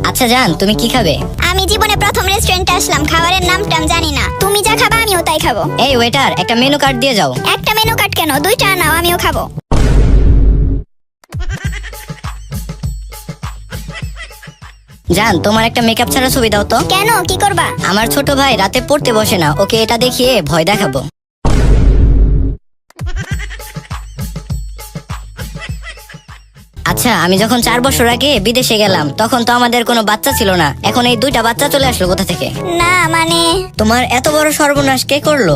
আচ্ছা জান, তুমি কি খাবে? আমি জীবনে প্রথম রেস্টুরেন্টে আসলাম, খাবারের নামটা জানি না। তুমি যা খাবা আমিও তাই খাবো। এই ওয়েটার, একটা মেনু কার্ড দিয়ে যাও। একটা মেনু কার্ড কেন, দুইটা নাও, আমিও খাবো। জান, তোমার একটা মেকআপ ছাড়া ছবি দাও তো। কেন, কি করবা? আমার ছোট ভাই রাতে পড়তে বসে না, ওকে এটা দেখিয়ে ভয় দেখাবো। আচ্ছা, আমি যখন 4 বছর আগে বিদেশে গেলাম তখন তো আমাদের কোনো বাচ্চা ছিল না, এখন এই 2টা বাচ্চা চলে আসলো কোথা থেকে? না মানে তোমার এত বড় সর্বনাশ কে করলো?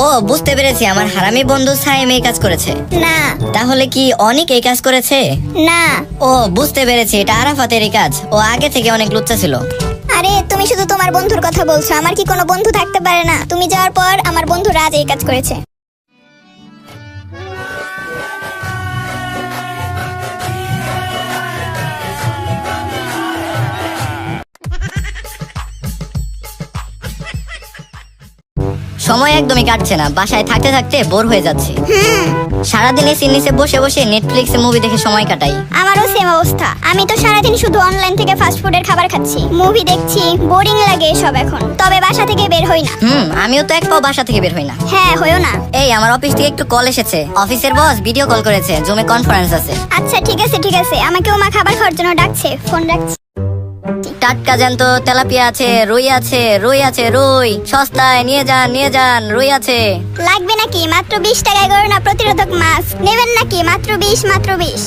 ও, বুঝতে পেরেছি, আমার হারামি বন্ধু সাইম এই কাজ করেছে। না তাহলে কি অনেক এই কাজ করেছে? না। ও, বুঝতে পেরেছি, এটা আরাফাতেরই কাজ। ও আগে থেকে অনেক লুচ্চা ছিল। আরে তুমি শুধু তোমার বন্ধুর কথা বলছো, আমার কি কোনো বন্ধু থাকতে পারে না? তুমি যাওয়ার পর আমার বন্ধু রাজ এই কাজ করেছে। সময় একদমই কাটছে না, বাসায় থাকতে থাকতে বোর হয়ে যাচ্ছে। সারাদিন এসির নিচে বসে বসে নেটফ্লিক্সে মুভি দেখে সময় কাটাই। আমারও সেম অবস্থা। আমি তো সারাদিন শুধু অনলাইন থেকে ফাস্ট ফুডের খাবার খাচ্ছি, মুভি দেখছি, বোরিং লাগে এসব এখন। তবে বাসা থেকে বের হই না। আমিও তো এক পাও বাসা থেকে বের হই না। হ্যাঁ, হইও না। এই, আমার অফিস থেকে একটু কল এসেছে, অফিসের বস ভিডিও কল করেছে, জুমে কনফারেন্স আছে। আচ্ছা ঠিক আছে ঠিক আছে, আমাকেও মা খাবার খাওয়ার জন্য ডাকছে, ফোন রাখছি। টাটকা জ্যান্ত তেলাপিয়া আছে, রুই আছে, রুই আছে, রুই সস্তায় নিয়ে যান, নিয়ে যান, রুই আছে। লাগবে নাকি? মাত্র 20 টাকায় করোনা প্রতিরোধক মাস্ক নেবেন নাকি? মাত্র 20, মাত্র 20।